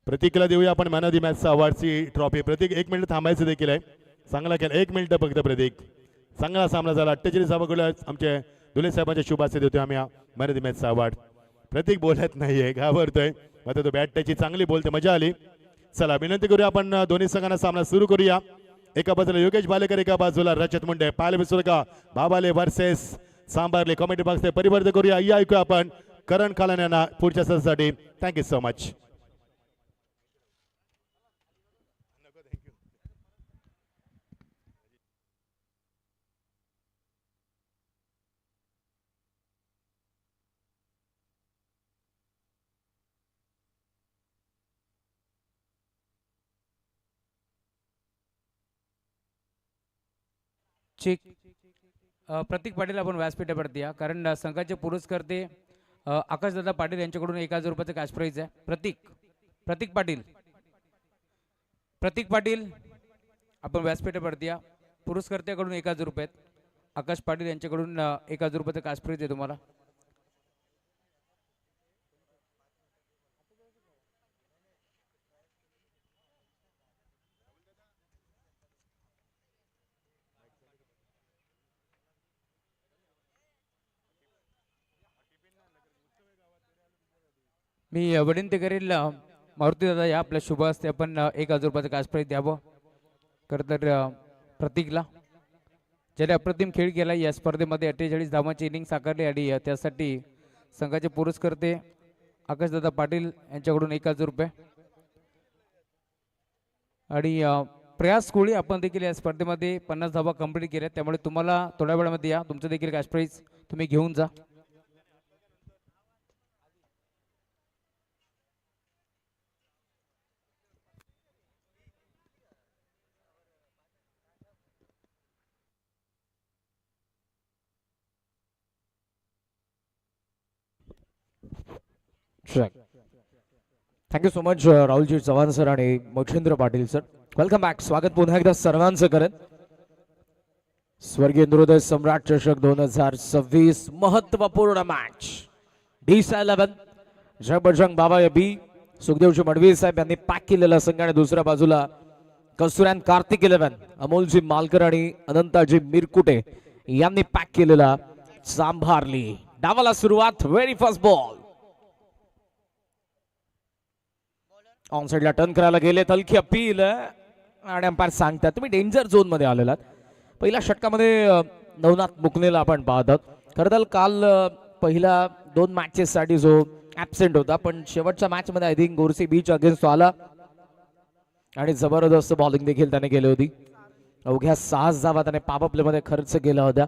प्रतीकला देऊया आपण man of the मॅचचा अवॉर्डची ट्रॉफी. प्रतीक 1 मिनिट थांबायचं देखील आहे. चांगला केला 1 मिनिट फक्त प्रतीक. चांगला सामना झाला. 48 गोल आमचे दुले साहेबांच्या शुभाचे देतोय आम्ही मॅन ऑफ द मॅचचा अवॉर्ड. प्रतीक बोलत नाहीये, घाबरतोय. मात्र तो बॅट त्याची चांगली बोलते, मजा आली. चला विनंती करूया आपण दोन्ही संघांना सामना सुरू करूया. एका बाजूला योगेश बालेकर, एका बाजूला रजत मुंडे. पाहायला विसरू नका बाबाले वर्सेस सांबारले. कॉमेंट्री बॉक्स ते परिवर्तन करूया. या ऐकूया आपण करण कालन यांना पुढच्या सत्रासाठी. Thank you so much. चेक प्रतीक पाटील आपण व्यासपीठावरती या, कारण संघाचे पुरस्कर्ते आकाशदादा पाटील यांच्याकडून 1000 रुपयाचं कॅश प्राईज आहे. प्रतीक पाटील आपण व्यासपीठावरती या. पुरस्कर्त्याकडून 1000 रुपये. आकाश पाटील यांच्याकडून 1000 रुपयाचं कॅश प्राईज आहे तुम्हाला. मी विनंती करेल मारुती दादा या आपल्या शुभ हस्ते आपण 1000 रुपयाचं कॅश प्राईज द्यावं. खरं तर प्रतीकला ज्याने अप्रतिम खेळ केला या स्पर्धेमध्ये 48 धावांची इनिंग साकारली आणि त्यासाठी संघाचे पुरस्कर्ते आकाशदादा पाटील यांच्याकडून 1000 रुपये आणि प्रयास कोळी आपण देखील या स्पर्धेमध्ये 50 धावा कंप्लीट केल्या. त्यामुळे तुम्हाला थोड्या वेळामध्ये या तुमचं देखील कॅश प्राईज तुम्ही घेऊन जा. Thank you so much Rahulji Chavan sir आणि Machhindra Patil sir. Welcome back. स्वागत पुन्हा एकदा सर्वांचं करत स्वर्गीय नृदय सम्राट चषक 2026 महत्वपूर्ण मॅच. D11 जय बजरंग बाबा या बी सुखदेवजी मडवी साहेब यांनी पॅक केलेला संघ आणि दुसऱ्या बाजूला कस्तुऱ्यान कार्तिक 11 अमोलजी मालकर आणि अनंताजी मिरकुटे यांनी पॅक केलेला सांभारली. डावाला सुरुवात. व्हेरी फर्स्ट बॉल ऑन साइडला टर्न करायला गेले. हलकी अपील आणि अंपायर सांगतात तुम्ही डेंजर झोन मध्ये आलेलात. पहिल्या षटकामध्ये नवनाथ मुकनेला आपण पाहतात. खरं तर काल पहिल्या 2 मॅचेस साठी जो ऍबसेंट होता, पण शेवटच्या मॅच मध्ये आय थिंक गोरसी बीच अगेन्स्ट आला आणि जबरदस्त बॉलिंग देखील त्याने केली होती. अवघ्या 6 धावा त्याने पॉवर प्ले मध्ये खर्च केला होता.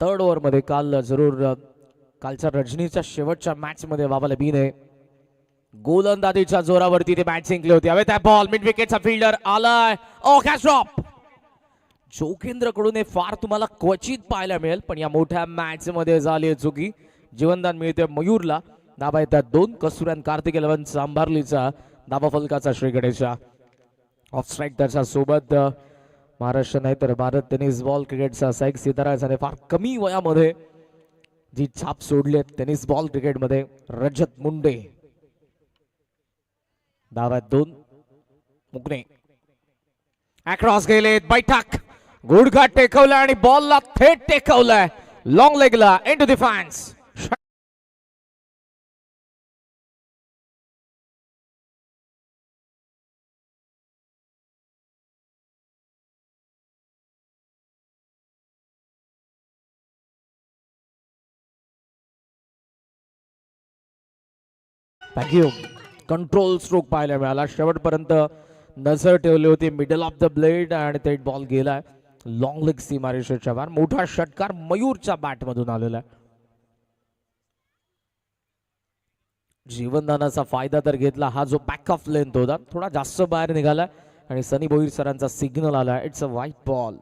3rd ओव्हर मध्ये काल जरूर कालच्या रजनीच्या शेवटच्या मॅच मध्ये बाबाला बीने गोलंदाजीच्या जोरावरती ते बॅट जिंकली होती. हवे त्या बॉल मिड विकेटचा फिल्डर आलाय. ओ कॅच ड्रॉप. जोगेंद्र कडून हे फार तुम्हाला क्वचित पाहायला मिळेल, पण या मोठ्या मॅच मध्ये झाली चुकी. जीवनदान मिळते मयूरला. धाबा येतात 2. कस्तुऱ्यान कार्तिक 11 सांभारलीचा धाबा फलकाचा श्री गणेशा. ऑफ स्ट्राईक त्याच्या सोबत महाराष्ट्र नाही तर भारत टेनिस बॉल क्रिकेटचा साईक सितारा याने फार कमी वयामध्ये जी छाप सोडली टेनिस बॉल क्रिकेटमध्ये. रजत मुंडे धावा 2. मुकणे अक्रॉस गेले. बैठक गुडघा टेकवला आणि बॉलला थेट टेकवलाय लॉंग लेगला into the fans. Thank you. Control stroke पाहायला मिळाला. शेवटपर्यंत नजर ठेवली होती मिडल ऑफ द ब्लेड आणि ते बॉल गेलाय लॉंग लेग सीमारेषेच्या बाहेर. मोठा षटकार मयूरच्या बॅट मधून आलेला आहे. जीवनदानाचा फायदा तर घेतला. हा जो बॅक ऑफ लेंथ होता थोडा जास्त बाहेर निघाला आणि सनी भोईर सरांचा सिग्नल आला. It's a white ball.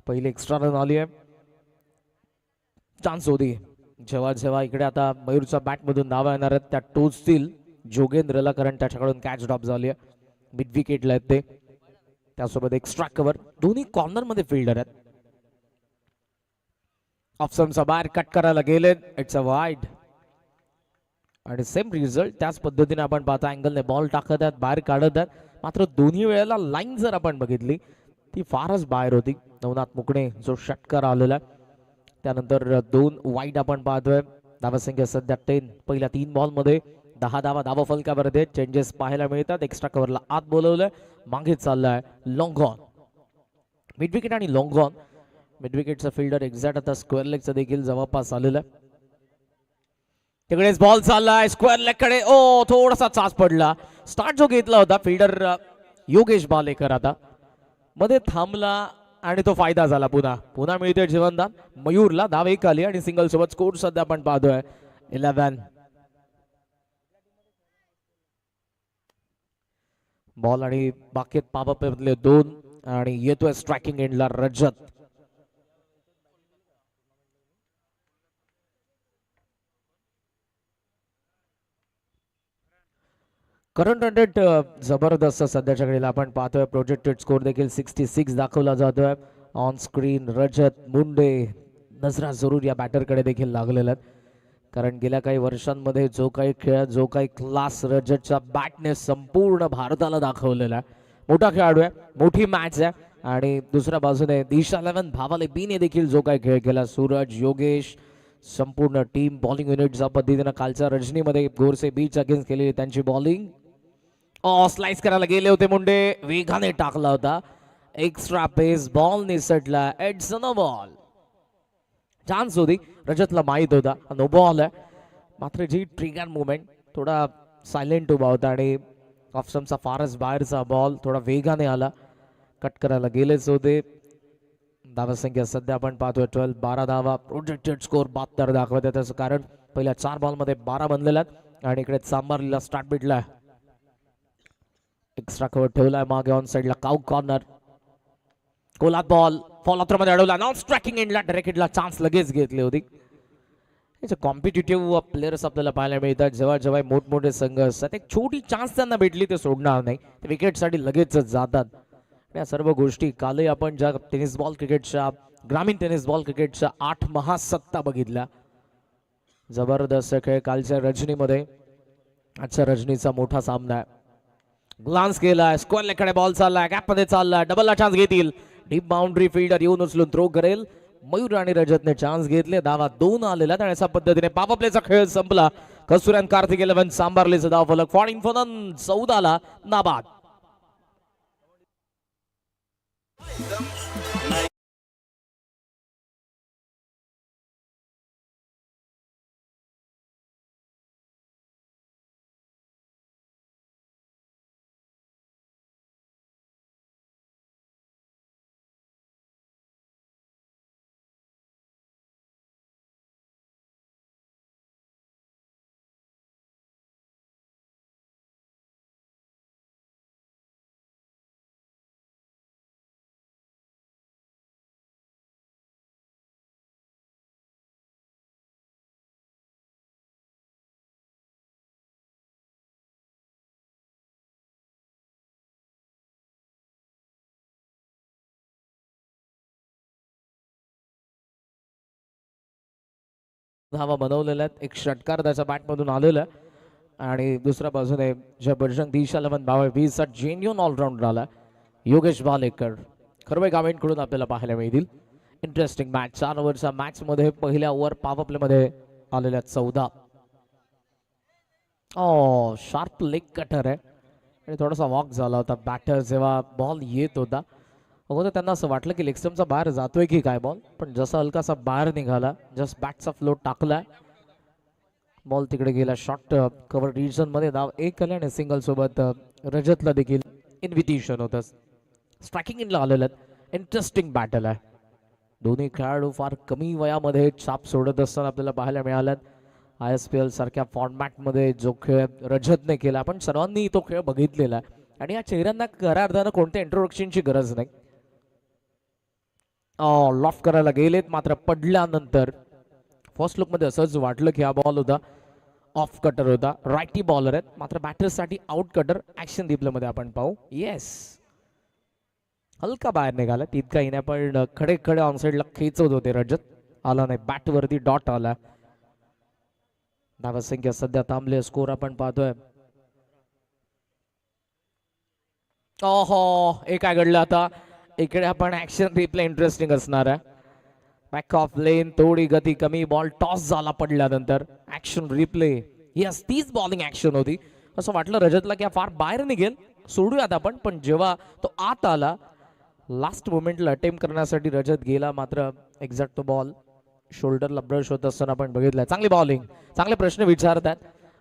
पहिले एक्स्ट्रा रन आली आहे. चान्स होती. जेव्हा जेव्हा इकडे आता मयूरच्या बॅट मधून धावा येणार आहेत त्या टोचतील जोगेंद्रला, कारण त्याच्याकडून कॅच ड्रॉप झाली आहे. मिड विकेटला आहेत ते. त्यासोबत एक्स्ट्रा कव्हर. दोन्ही कॉर्नर मध्ये फिल्डर आहेत. ऑप्शनचा बाहेर कट करायला गेले, इट्स अ वाईड. आणि सेम रिझल्ट त्याच पद्धतीने आपण पाहतो, अँगलने बॉल टाकत आहेत, बाहेर काढत आहेत. मात्र दोन्ही वेळेला लाईन जर आपण बघितली ती फारच बाहेर होती. नवनाथ मुकणे जो षटकार आलेला, त्यानंतर 2 वाईड आपण पाहतोय. धावसंख्या सध्या 10. पहिल्या 3 बॉलमध्ये 10 धावा धावफलकावर चेंजेस पाहायला मिळतात. एक्स्ट्रा कव्हरला आत बोलवलंय, मागे चाललाय लॉंग ऑन. मिड विकेट आणि लॉंग ऑन. मिड विकेटचा फिल्डर एक्झॅक्ट आता स्क्वेअर लेगचा देखील जवळपास आलेला आहे. तिकडेच बॉल चाललाय स्क्वेअर लेग कडे. ओ थोडासा चाच पडला. स्टार्ट जो घेतला होता फिल्डर योगेश बालेकर आता मध्ये थांबला आणि तो फायदा झाला. पुन्हा मिळते जीवनदान. मयूरला धाव 1 आली आणि सिंगल सोबत स्कोर सध्या आपण पाहतोय 11. बॉल आणि बाकीत पाप 2 आणि येतोय स्ट्रायकिंग एंडला रजत. करंट रन रेट जबरदस्त सध्याच्या घडीला आपण पाहतोय. प्रोजेक्टेड स्कोर देखील 66 दाखवला जातोय. ऑन स्क्रीन रजत मुंडे नजरा जरूर या बॅटरकडे देखील लागलेला आहेत, कारण गेल्या काही वर्षांमध्ये जो काही खेळ, जो काही क्लास रजतच्या बॅटने संपूर्ण भारताला दाखवलेला आहे. मोठा खेळाडू आहे, मोठी मॅच आहे. आणि दुसऱ्या बाजूने दिशा 11 भावाले बीने देखील जो काही खेळ केला. सूरज, योगेश, संपूर्ण टीम बॉलिंग युनिट ज्या पद्धतीनं कालच्या रजनीमध्ये गोरसे बीच अगेन्स्ट केलेली त्यांची बॉलिंग. स्लाइस करायला गेले होते मुंडे, वेगाने टाकला होता. एक्स्ट्रा पेस बॉल निसटला. It's no ball. चान्स होती, रजतला माहित होता नो बॉल आहे. मात्र जी ट्रिगर मुवमेंट थोडा सायलेंट उभा होता आणि ऑप्शनचा फारच बाहेरचा बॉल थोडा वेगाने आला. कट करायला गेलेच होते. धावसंख्या सध्या आपण पाहतोय 12. 12 धावा. प्रोजेक्टेड स्कोर 72 दाखवत आहे. त्याचं कारण पहिल्या 4 बॉलमध्ये 12 बनलेला आणि इकडे चांबारलीला स्टार्ट भेटला. एक्स्ट्रा कव्हर ठेवलाय मागे ऑन साइडला. काऊ कॉर्नर कोलात बॉल फॉलो थ्रो मध्ये अडवला. नॉन स्ट्रायकिंग एंडला डायरेक्ट हिटला चान्स लगेच घेतली होती. याचे कॉम्पिटिटिव्ह प्लेयर्स आपल्याला पाहायला मिळतात. जेव्हा जेव्हा मोठमोठे संघ असतात एक छोटी चान्स त्यांना भेटली ते सोडणार नाही, ते विकेटसाठी लगेच जातात. या सर्व गोष्टी कालही आपण ज्या टेनिस बॉल क्रिकेटच्या, ग्रामीण टेनिस बॉल क्रिकेटच्या 8 महासत्ता बघितल्या. जबरदस्त खेळ कालच्या रजनीमध्ये. आजच्या रजनीचा मोठा सामना आहे. ग्लान्स केलाय, स्क्वेअर लेगकडे बॉल चाललाय, गॅप मध्ये चाललाय, डबलला चान्स घेतील. डीप बाउंड्री फिल्डर येऊन उचलून थ्रो करेल. मयूर आणि रजतने चान्स घेतले. धावा 2 आलेला आणि अशा पद्धतीने पावर प्लेचा खेळ संपला. कस्तुरन कार्तिक 11 सांबारलेचं धाव फलक 14 ला नाबाद. धावा बनवलेल्या आहेत. एक षटकार त्याच्या बॅटमधून आलेला आणि दुसऱ्या बाजूने ज्या बजरंग दिशा 11 धावा 20 चा जेन्युइन ऑलराऊंडर आला योगेश बालेकर. खरवै गावेंकडून आपल्याला पाहायला मिळतील. Interesting match. 4 ओव्हरच्या मॅच मध्ये पहिल्या ओव्हर पॉवर प्ले मध्ये आलेल्या 14. शार्प लेग कटर आहे आणि थोडासा वॉक झाला होता. बॅटर जेव्हा बॉल येत होता अगोदर त्यांना असं वाटलं की लेगस्टमचा बाहेर जातोय की काय बॉल, पण जसा हलकासा बाहेर निघाला, जस्ट बॅटचा फ्लो टाकलाय, बॉल तिकडे गेला. शॉर्ट कव्हर रिजन मध्ये धाव 1 आले आणि सिंगल सोबत रजतला देखील इन्व्हिटेशन होतं. स्ट्रायकिंग इनला आलेलं. इंटरेस्टिंग बॅटल आहे. दोन्ही खेळाडू फार कमी वयामध्ये छाप सोडत असताना आपल्याला पाहायला मिळाल्यात. ISPL सारख्या फॉर्मॅटमध्ये जो खेळ रजतने केला आपण सर्वांनी तो खेळ बघितलेला आहे आणि या चेहऱ्यांना खऱ्या अर्थानं कोणत्या इंट्रोडक्शनची गरज नाही. लॉफ्ट करायला गेलेत मात्र पडल्यानंतर फर्स्ट लुक मध्ये असंच वाटलं की हा बॉल होता, ऑफ कटर होता. रायटी बॉलर आहेत मात्र बॅटर्ससाठी आउट कटर. ऍक्शन मध्ये आपण पाहू. येस, हलका बाहेर निघाला तितका हिने पण खडे खडे ऑनसाइडला खेचत होते रजत. आला नाही, बॅट वरती डॉट आला. धावसंख्या सध्या थांबले, स्कोर आपण पाहतोय. ओहो, हे काय घडलं आता. इकडे आपण ऍक्शन रिप्ले इंटरेस्टिंग असणार आहे. बॅक ऑफ लेन, थोडी गती कमी, बॉल टॉस झाला पडल्यानंतर. ऍक्शन रिप्ले, यस तीच बॉलिंग ऍक्शन होती. असं वाटलं रजतला की फार बाहेर निघेल, सोडूयात आपण, पण जेव्हा तो आत आला लास्ट मोमेंटला अटेम्प्ट करण्यासाठी रजत गेला, मात्र एक्झॅक्ट तो बॉल शोल्डरला ब्रश होत असताना आपण बघितलं. चांगली बॉलिंग, चांगले प्रश्न विचारतात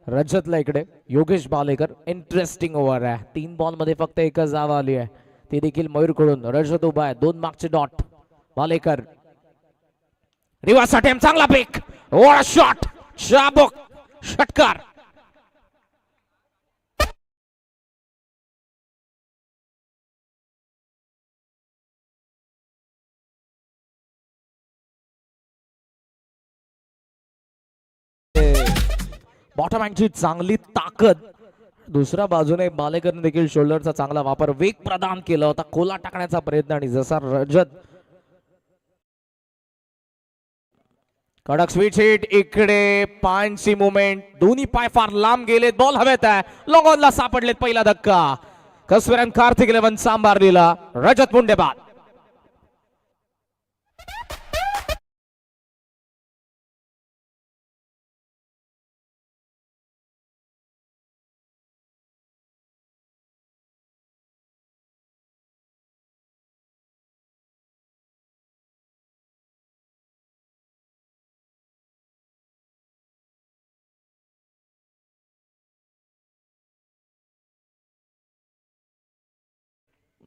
रजतला इकडे योगेश बालेकर. इंटरेस्टिंग ओव्हर आहे. 3 बॉल मध्ये फक्त एकच धाव आली आहे, ती देखील मयूरकडून. रजत उभा आहे, 2 मागचे डॉट. बालेकर रिवर्स अटेम्प्ट, चांगला पिक, व्हाट शॉट, शाबुक षटकार. बॉटम हँडची चांगली ताकद. दुसऱ्या बाजूने बालेकरने देखील शोल्डरचा चांगला वापर, वेग प्रदान केला होता, खोला टाकण्याचा प्रयत्न. आणि जसा रजत कडक स्वीट हिट, इकडे पायांची मुवमेंट, दोन्ही पाय फार लांब गेलेत, बॉल हवेत आहे, लॉंग ऑनला सापडलेत. पहिला धक्का कसविरन कार्तिक 11 सांभाळलेला. रजत मुंडे बाद.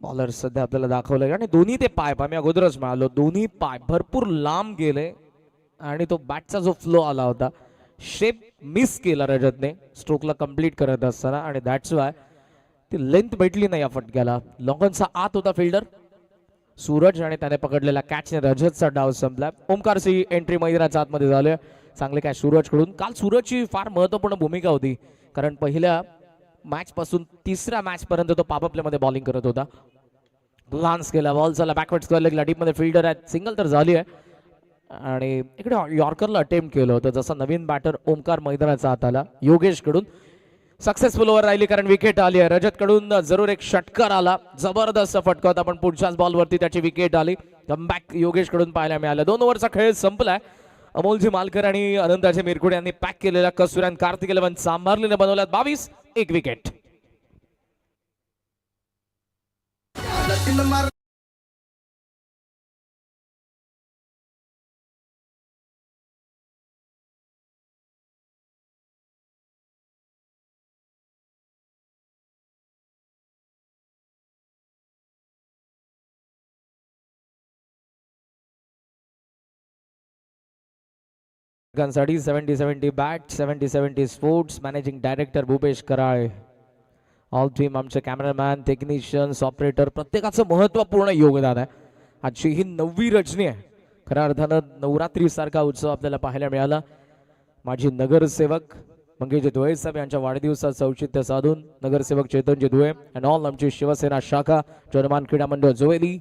बॉलर सध्या आपल्याला दाखवलंय आणि दोन्ही ते पाय, मी अगोदरच म्हणालो, दोन्ही पाय भरपूर लांब गेले आणि तो बॅटचा जो फ्लो आला होता, शेप मिस केला रजतने स्ट्रोकला कंप्लीट करत असताना. आणि दॅट्स वाय ती लेंथ भेटली नाही या फटक्याला. लॉंगनचा आत होता फिल्डर सूरज आणि त्याने पकडलेला कॅचने रजतचा डाव संपला. ओमकारची एंट्री मैदानाच्या आतमध्ये झाली. चांगले कॅच सूरज कडून. काल सूरजची फार महत्वपूर्ण भूमिका होती, कारण पहिल्या मॅच पासून तिसऱ्या मॅच पर्यंत तो पॉप प्ले मध्ये बॉलिंग करत होता. ग्लान्स केला, बॉल चला बॅकवर्ड स्क्वेअर लेगला, डीप मध्ये फिल्डर आहे, सिंगल तर झाली आहे. आणि इकडे यॉर्करला अटेम्प्ट केलं होतं. जसा नवीन बॅटर ओमकार मैदानाचा आत आला योगेश कडून, सक्सेसफुल ओव्हर राहिली कारण विकेट आली आहे. रजत कडून जरूर एक षटकार आला, जबरदस्त फटका होता, पण पुढच्याच बॉल वरती त्याची विकेट आली. कमबॅक योगेश कडून पाहायला मिळालं. 2 ओव्हरचा खेळ संपलाय. अमोलजी मालकर आणि अनंताजी मिरकुडे यांनी पॅक केलेला कसुरान कार्तिक 11 सांभारलीने बनवल्यात 22, 1 विकेट. साठी 70-70 bat, 70-70 sports. Managing director Bhupesh Karale, all team, आमचे कॅमेरामॅन, टेक्निशियन्स, ऑपरेटर, प्रत्येकाचं महत्वपूर्ण योगदान आहे. आजची ही 9वी रजनी आहे. खऱ्या अर्थानं नवरात्री सारखा उत्सव आपल्याला पाहायला मिळाला. माझी नगरसेवक मंगेश धुळे साहेब यांच्या वाढदिवसाचं औचित्य साधून नगरसेवक चेतनजी धुळे अँड ऑल आमची शिवसेना शाखा, जनमान क्रीडा मंडळ जोवेली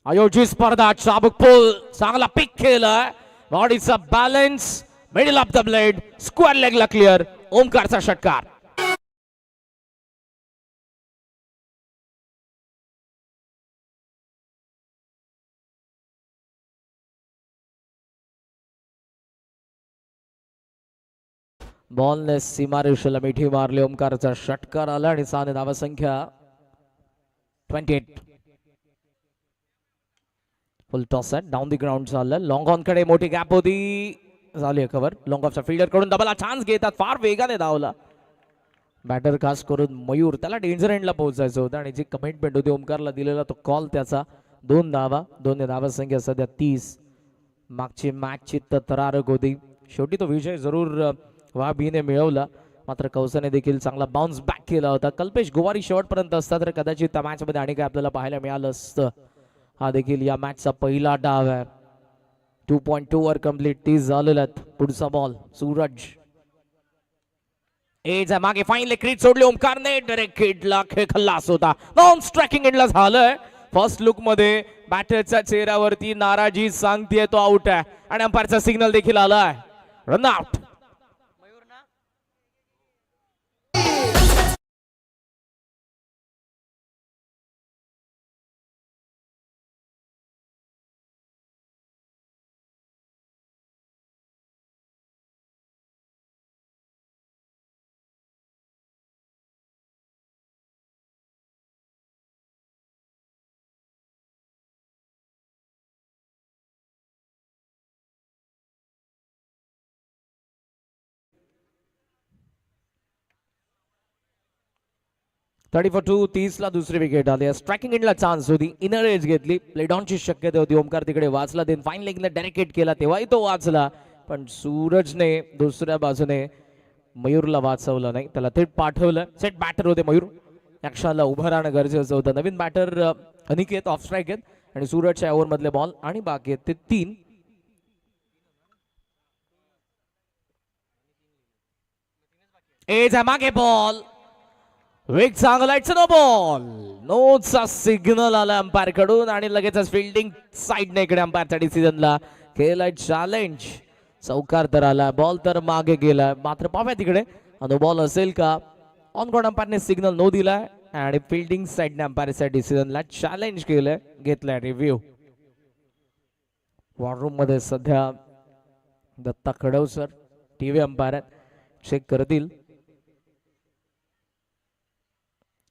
आयोजित स्पर्धा. चाबुक पूल, चांगला पिक केला, बॉडीचा balance, middle of the blade, square लेगला क्लिअर. ओमकारचा षटकार. बॉलने सीमारेषेला मिठी मारली. ओमकारचा षटकार आला आणि 6 धावा संख्या 28. फुल टॉस आहे, डाऊन दी ग्राउंड चाललं. लॉंग ऑन कडे मोठी गॅप होती, झाली कव्हर. लॉंग ऑफच्या फिल्डर कडून डबल चान्स घेतात, फार वेगाने धावला बॅटर, खास करून मयूर. त्याला डेंजर एंडला पोहोचायचं होतं आणि जी कमिटमेंट होती ओमकारला दिलेला तो कॉल त्याचा. 2 धावा, 2 धावा संख्या सध्या 30. मागची मॅचची तरारक होती, शेवटी तो विजय जरूर वाबीने मिळवला, मात्र कौसाने देखील चांगला बाउन्स बॅक केला होता. कल्पेश गोवारी शेवटपर्यंत असता तर कदाचित त्या मॅच मध्ये आणि काय आपल्याला पाहायला मिळालं असतं. हा देखील या मॅचचा पहिला डाव आहे. 2.2 वर कंप्लीट, 30 झालेला. पुढचा बॉल सूरज, एज मागे फाईनली क्रीज सोडली ओमकारने, डायरेक्ट किडला खेळ खल्लास होता. नॉन स्ट्रायकिंग एंडला झालंय, फर्स्ट लुक मध्ये बॅटरच्या चेहऱ्यावरती नाराजी सांगतेय तो आउट आहे आणि अंपायरचा सिग्नल देखील आलाय रन आउट. 34 30 ला दुसरी विकेट आली. स्ट्रायकिंग एंडला चान्स होती, इनर एज घेतली, प्लेडॉनची शक्यता होती. ओमकार तिकडे वाचला, देन फाईन लेगला डेडिकेट केला तेव्हाही तो वाचला, पण सूरजने दुसऱ्या बाजूने मयूरला वाचवलं नाही, त्याला थेट पाठवलं. सेट बॅटर होते मयूर, यक्षाला उभं राहणं गरजेचं होतं. नवीन बॅटर अनिकेत ऑफ स्ट्राईक आहेत आणि सूरजच्या ओव्हर मधले बॉल आणि बाकी आहेत ते 3. एज आहे मागे बॉल, वेग चांगला, इट्स नो बॉल. नोचा सिग्नल आला अंपायर कडून आणि लगेचच फिल्डिंग साइडने इकडे अंपायरच्या डिसिजनला केलाय चॅलेंज. चौकार तर आला, बॉल तर मागे गेला, मात्र पाहूया तिकडे नो बॉल असेल का. ऑन ग्राउंड अंपायरने सिग्नल नो दिलाय आणि फिल्डिंग साइडने अंपायरच्या डिसिजनला चॅलेंज केलंय, घेतलाय रिव्ह्यू. वॉररूम मध्ये सध्या दत्ता खडवसर टीव्ही अंपायर चेक करतील.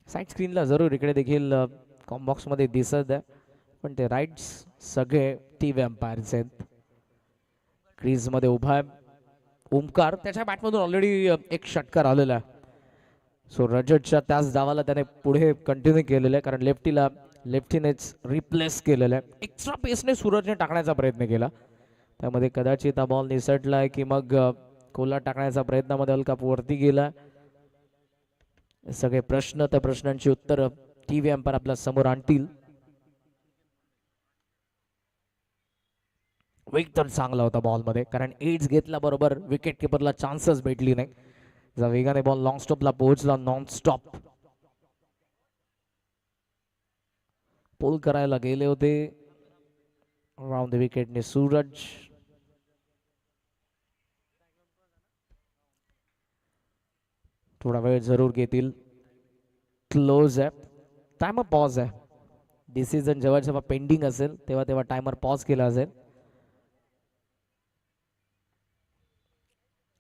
साईड स्क्रीनला जरूर इकडे देखील कॉम्बॉक्स मध्ये दिसत आहे, पण ते राईट्स सगळे टीव्ही अंपायर्स आहेत. क्रीज मध्ये उभा आहे ओमकार, त्याच्या बॅटमधून ऑलरेडी एक षटकार आलेला आहे. सो रजतच्या त्याच डावाला त्याने पुढे कंटिन्यू केलेलं आहे, कारण लेफ्टीनेच रिप्लेस केलेलं आहे. एक्स्ट्रा पेसने सूरजने टाकण्याचा प्रयत्न केला, त्यामध्ये कदाचित हा बॉल निसटलाय की मग कोला टाकण्याचा प्रयत्नामध्ये हलका वरती गेला. सगळे प्रश्न, त्या प्रश्नांची उत्तर टीव्ही अंपायर आपल्या समोर आणतील. वेग तर चांगला होता बॉल मध्ये, कारण एज घेतला बरोबर विकेट किपरला चान्सच भेटली नाही. जर वेगाने बॉल लॉंग स्टॉपला पोहोचला, नॉन स्टॉप पुल करायला गेले होते राऊंड द विकेटने सूरज. थोडा वेळ जरूर घेतील. क्लोज आहे, टायमर पॉज आहे. डिसिजन जेव्हा जेव्हा पेंडिंग असेल तेव्हा तेव्हा टायमर पॉज केला असेल.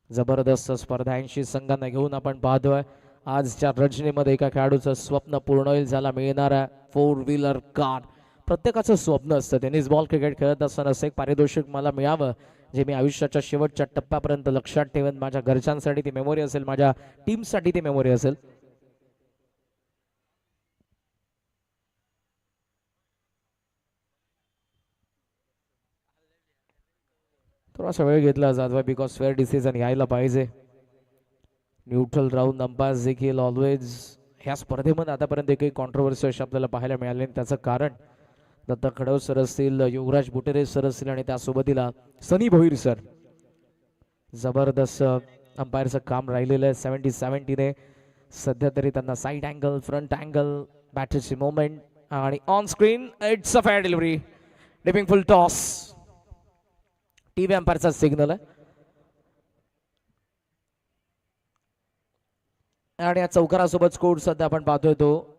जबरदस्त स्पर्धा 80 संघांना घेऊन आपण पाहतोय. आजच्या रजनीमध्ये एका खेळाडूचं स्वप्न पूर्ण होईल, ज्याला मिळणारा 4 व्हीलर कार. प्रत्येकाचं स्वप्न असतं टेनिस बॉल क्रिकेट खेळत असताना असं एक पारितोषिक मला मिळावं, जे मी आयुष्याच्या शेवटच्या टप्प्यापर्यंत लक्षात ठेवेन. माझ्या घरच्यांसाठी ती मेमोरी असेल, माझ्या टीमसाठी ती मेमोरी असेल. थोडासा वेळ घेतला जाधव, बिकॉज फेअर डिसिजन यायला पाहिजे. न्यूट्रल राऊंड अंपायर्स देखील ऑलवेज ह्या स्पर्धेमध्ये आतापर्यंत एकही कॉन्ट्रोवर्सी अशी आपल्याला पाहायला मिळाले. त्याचं कारण दत्ता खडव सर असतील, युवराज बुटेरे सर असतील आणि त्यासोबतीला सनी भोईर सर. जबरदस्त अंपायरचं काम राहिलेलं आहे. 70-70 सध्या तरी त्यांना साईड अँगल, फ्रंट अँगल, बॅटरची मोमेंट आणि on screen it's a fair delivery, dipping full toss. TV अंपायरचा सिग्नल आहे आणि या चौकारासोबत स्कोर सध्या आपण पाहतोय तो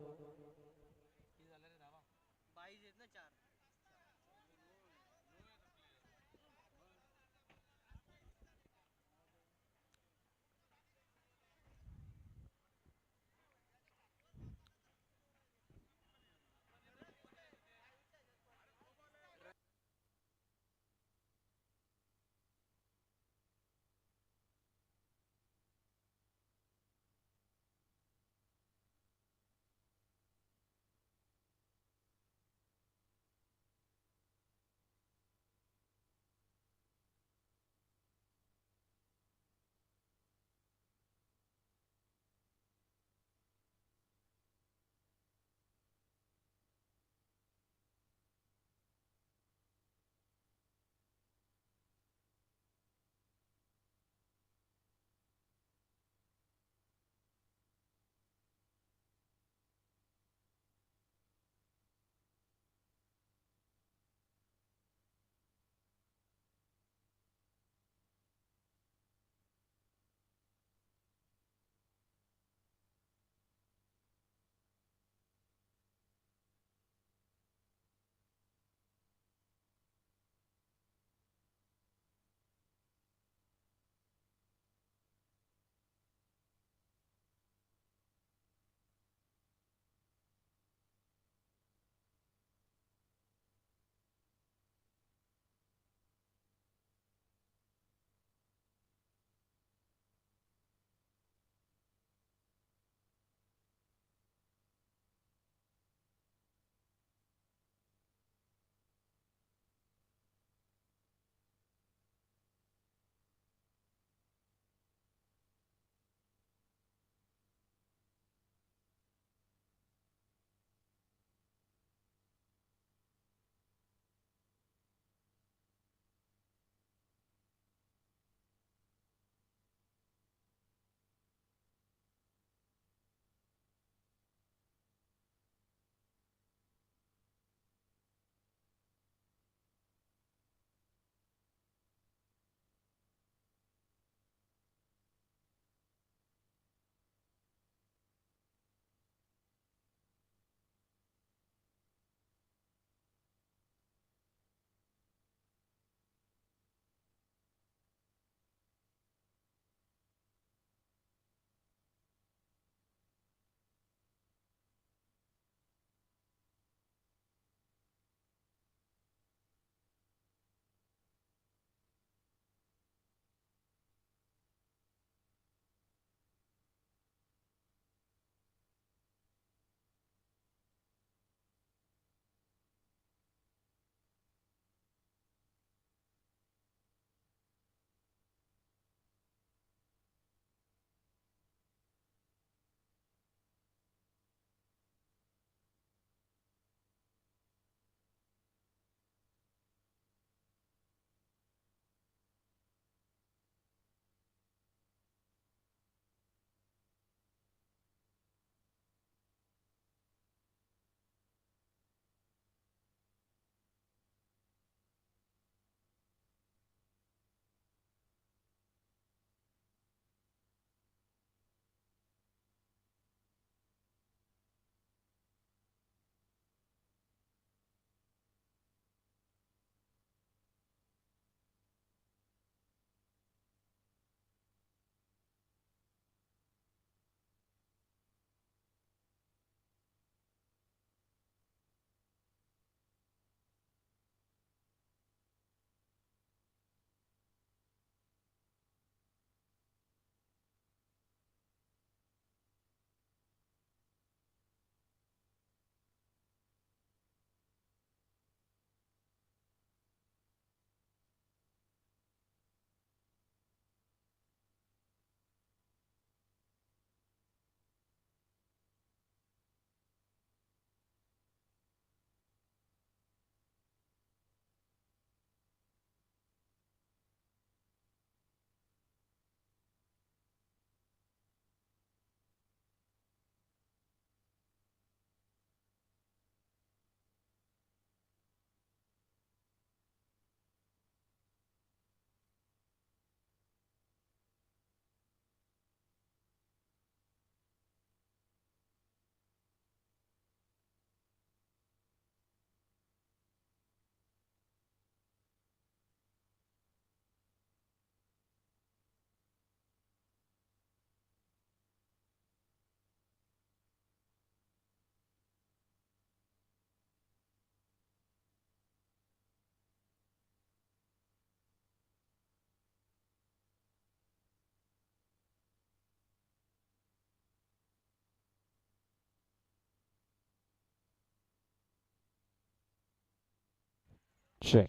चेक.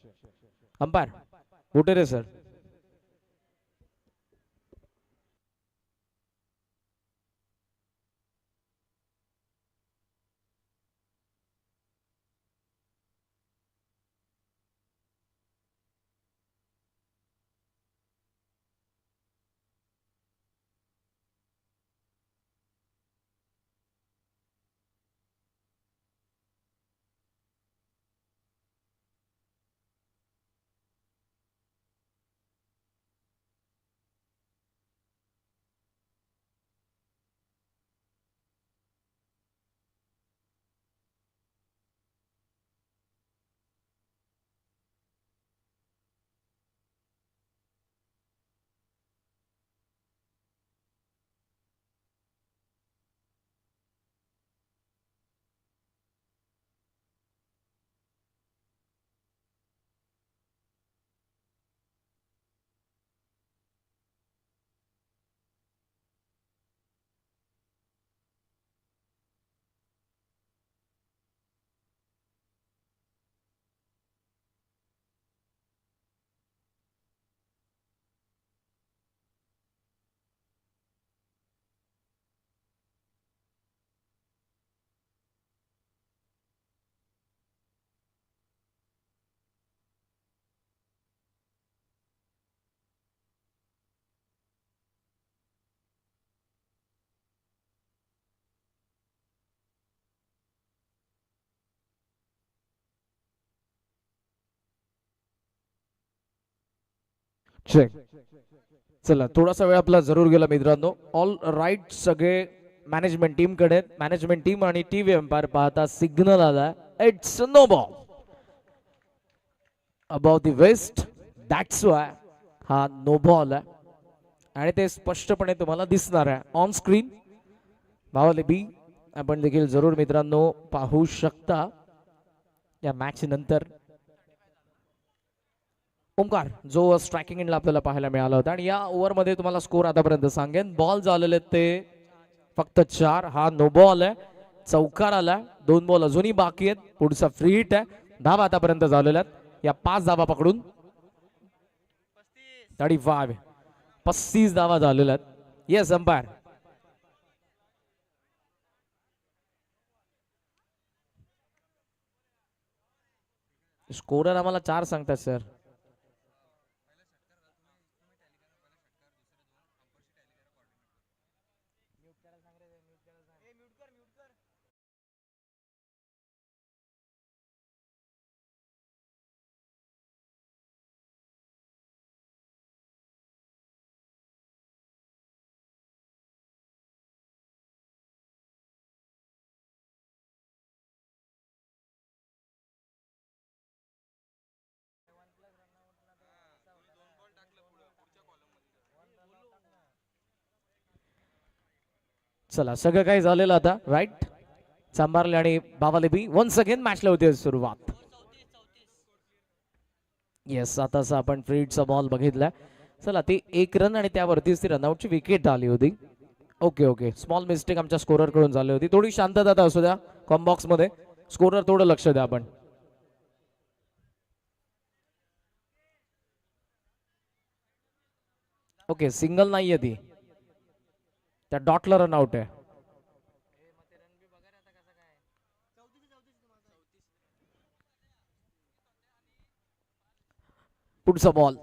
अंपायर बुटेरे सर. चेक. चला थोडासा वेळ आपला जरूर गेला मित्रांनो. ऑल राईट सगळे मॅनेजमेंट टीम कडे. मॅनेजमेंट टीम आणि टीव्ही एम्पायर पाहता सिग्नल आला. It's no ball about the waist. That's why हा नो बॉल आहे आणि ते स्पष्टपणे तुम्हाला दिसणार आहे ऑन स्क्रीन. भावाले बी आपण देखील जरूर मित्रांनो पाहू शकता या मॅच नंतर. ओमकार जो स्ट्रायकिंग एंडला आपल्याला पाहायला मिळाला होता आणि या ओव्हरमध्ये तुम्हाला स्कोर आतापर्यंत सांगेन. बॉल झालेले ते फक्त 4. हा नो बॉल आहे. चौकार आला. 2 बॉल अजूनही बाकी आहेत. पुढचा फ्री हिट आहे. धावा आतापर्यंत झालेल्या आहेत. या 5 धावा पकडून 35 धावा झालेल्या आहेत. Yes umpire. स्कोरर आम्हाला 4 सांगतात सर. चला सगळं काही झालेलं आता राईट. सांभारले आणि बावाले बी वन्स अगेन मॅचला होती सुरुवात. येस आताचा आपण फ्रीडचा बॉल बघितला. चला ती 1 रन आणि त्यावरतीच ती रनआउटची विकेट आली होती. ओके ओके स्मॉल मिस्टेक आमच्या स्कोरर कडून झाली होती. थोडी शांतता आता असू द्या कॉम्बॉक्स मध्ये. स्कोरर थोडं लक्ष द्या आपण. ओके सिंगल नाहीये ती. त्या डॉटला रन आउट आहे. पुढचा बॉल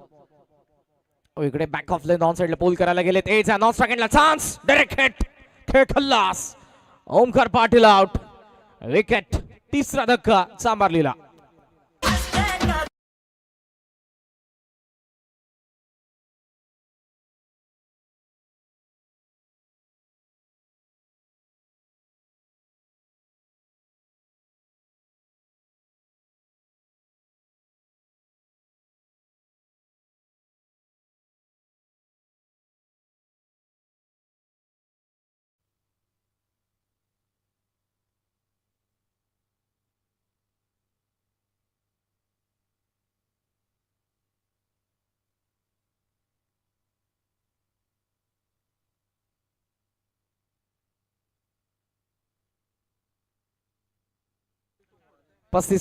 इकडे बॅक ऑफ लाईन ऑन साइडला पोल करायला गेले. तेच नॉन सेकंडला चान्स. Direct hit. खेळ खल्लास. ओमकार पाटील आउट. विकेट. तिसरा धक्का सांभारलीला.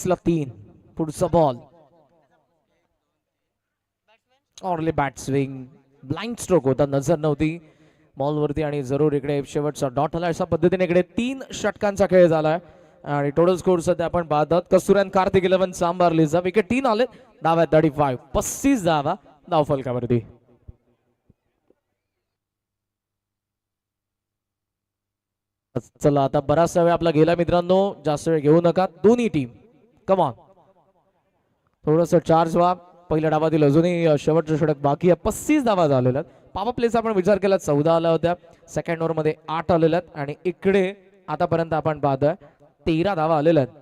ला 3. पुढचा ball hourly bat swing, blind stroke होता, नजर नव्हती बॉलवरती आणि जरूर इकडे शेवटचा डॉट आला. अशा पद्धतीने इकडे 3 षटकांचा खेळ झालाय आणि टोटल स्कोर सध्या आपण पाहतात. कस्तुरन कार्तिक 11 सांबारलीचा विकेट 3 आले. धावा 35, 35 धावा धाव फलकावरती. चला आता बराचसा वेळ आपला गेला मित्रांनो, जास्त वेळ घेऊ नका दोन्ही टीम. कमॉन थोडस चार्ज व्हा. पहिल्या डावातील अजूनही शेवटचं षटक बाकी आहे. 35 धावा झालेल्या. पॉवर प्लेचा आपण विचार केला 14 आल्या होत्या, सेकंड ओव्हर मध्ये 8 आलेल्या आणि इकडे आतापर्यंत आपण पाहतोय 13 धावा आलेल्या आहेत.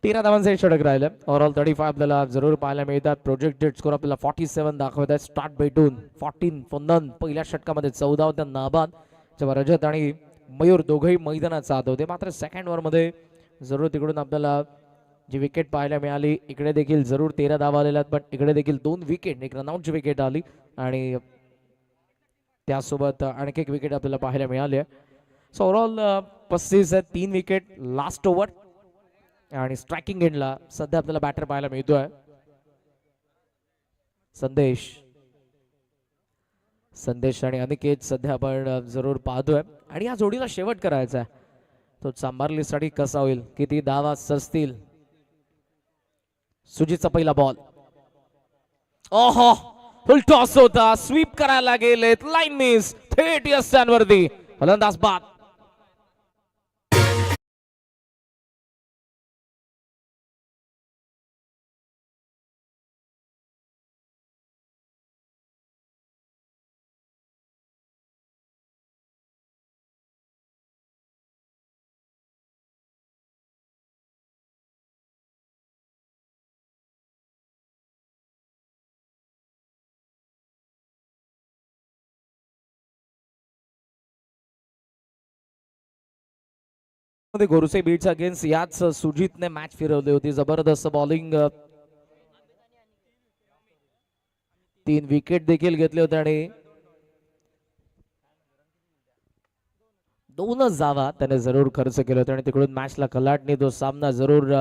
13 धावांचे षटक राहिले. ओव्हरऑल 35 आपल्याला जरूर पाहायला मिळतात. प्रोजेक्टेड स्कोर आपल्याला 47 दाखवत आहे. स्टार्ट भेटून 14 फुन्नन पहिल्या षटकामध्ये 14 होत्या नाबाद, जेव्हा रजत आणि मयूर दोघंही मैदानात साथ होते. मात्र सेकंड ओव्हर मध्ये जरूर तिकडून आपल्याला जी विकेट पाहायला मिळाली. इकडे देखील जरूर 13 धावा आलेल्या आहेत, पण इकडे देखील 2 विकेट, एक रनआउटची विकेट आली आणि त्यासोबत आणखी एक विकेट आपल्याला पाहायला मिळाली आहे. सो ओव्हरऑल 35 आहे, 3 विकेट लास्ट ओव्हर आणि स्ट्रायकिंग एंडला सध्या आपल्याला बॅटर पाहायला मिळतोय संदेश आणि अनिकेत सध्या आपण जरूर पाहतोय. आणि या जोडीला शेवट करायचा आहे, तो सांभारलीसाठी कसा होईल, किती धावा सजतील. सुजितचा पहिला बॉल, ओहो फुल टॉस होता, स्वीप करायला गेलेत, लाईन मिस, थेट यस्त्यांवरती, फलंदाज बाद. मध्ये गोरुसे बीट्स अगेन्स्ट याच सुजितने मॅच फिरवली होती. जबरदस्त बॉलिंग, 3 विकेट देखील घेतले होते आणि 2च धावा त्याने जरूर खर्च केले होते आणि तिकडून मॅचला कलाटणी तो सामना जरूर